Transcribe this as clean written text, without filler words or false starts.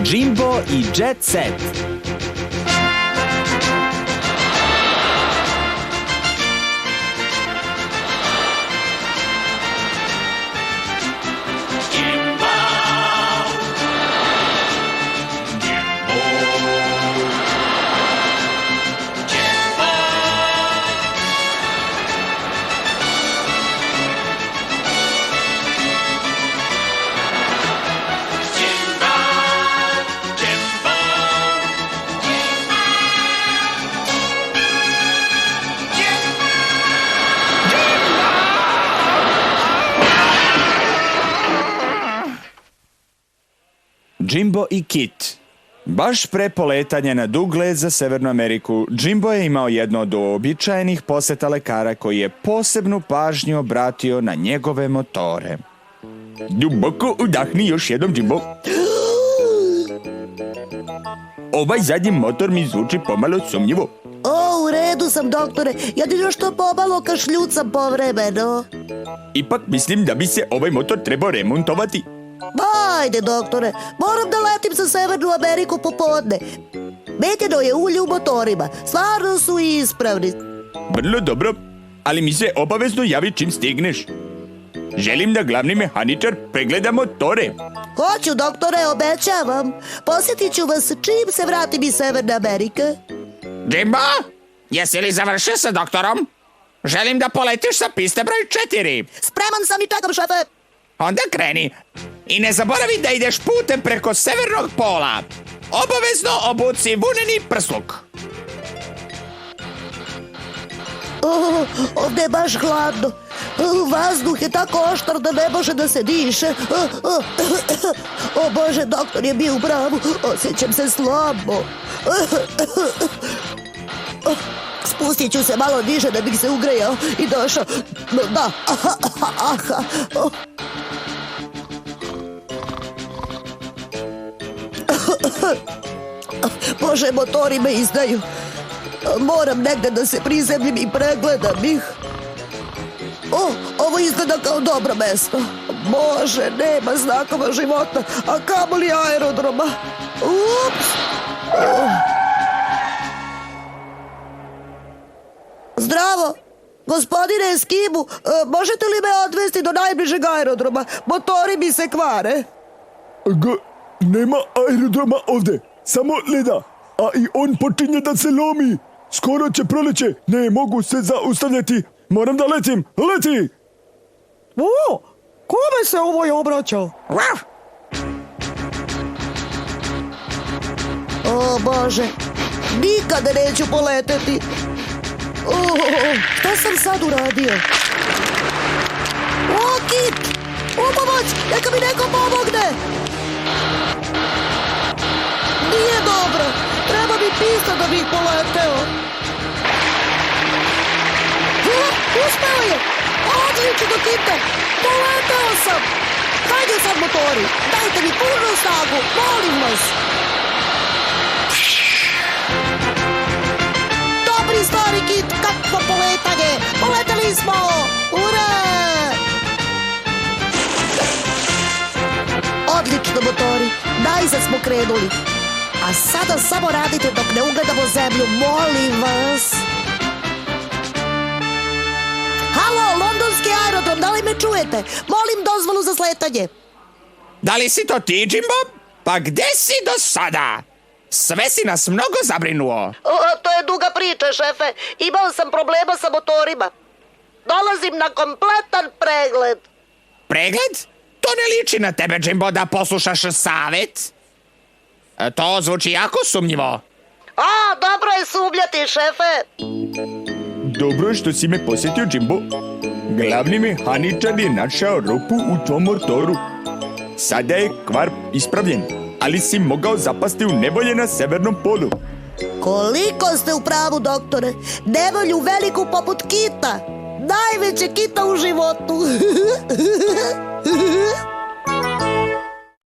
Jimbo i Jet Set. Jimbo i Kit. Baš pre poletanja na dug let za Severnu Ameriku, Jimbo je imao jedno od uobičajenih poseta lekara koji je posebnu pažnju obratio na njegove motore. Duboko udahni još jednom, Jimbo. Ovaj zadnji motor mi zvuči pomalo sumnjivo. U redu sam, doktore. Jedino što pomalo kašljucam povremeno. Ipak mislim da bi se ovaj motor trebao remontovati. Ajde, doktore, moram da letim za Severnu Ameriku popodne. Meteno je ulje u motorima, stvarno su ispravni. Vrlo dobro, ali mi se obavezno javi čim stigneš. Želim da glavni mehaničar pregleda motore. Hoću, doktore, obećavam. Posjetit ću vas čim se vratim iz Severne Amerike. Jimbo, jesi li završio sa doktorom? Želim da poletiš sa piste broj 4. Spreman sam i čekam, šefe. Onda kreni. I ne zaboravi da ideš putem preko severnog pola. Obavezno obuci vuneni prsluk. Ovdje je baš hladno. Vazduh je tako oštar da ne može da se diše. O Bože, doktor je bio u pravu. Osjećam se slabo. Spustit ću se malo niže da bih se ugrejao i došao. Da. Bože, motori me izdaju. Moram negde da se prizemljim i pregledam ih. Ovo izgleda kao dobro mesto. Bože, nema znakova života, a kamoli aerodroma. Ups! Zdravo! Gospodine Eskimu, možete li me odvesti do najbližeg aerodroma? Motori mi se kvare. Nema aerodroma ovde, samo leda, a i on počinje da se lomi. Skoro će proleće, ne mogu se zaustavljati. Moram da letim, leti! Kome se ovo obraćao? O Bože, nikada neću poleteti. Šta sam sad uradio? Kit! Pomoć! Neka mi neko pomogne! Nije dobro! Treba mi pista da bih poleteo! Uspeo je! Odlično, Kite! Poleteo sam! Hajde sad, motori! Dajte mi punu snagu! Molim vas! Dobri stvari, Kit! Kakvo poletanje! Poletali smo! Ura! Odlično, motori! Najzad smo krenuli! A sada samo radite dok ne ugledamo zemlju, molim vas! Halo, londonski aerodrom, da li me čujete? Molim dozvolu za sletanje. Da li si to ti, Jimbo? Pa gde si do sada? Sve si nas mnogo zabrinuo. To je duga priča, šefe. Imao sam problema sa motorima. Dolazim na kompletan pregled. Pregled? To ne liči na tebe, Jimbo, da poslušaš savet. To zvuči jako sumnjivo. Dobro je sumnjati, šefe. Dobro je što si me posjetio, Jimbo. Glavni mehaničar je našao rupu u tom motoru. Sada je kvar ispravljen, ali si mogao zapasti u nevolje na severnom polu. Koliko ste u pravu, doktore. Nevolju veliku poput kita. Najveće kita u životu.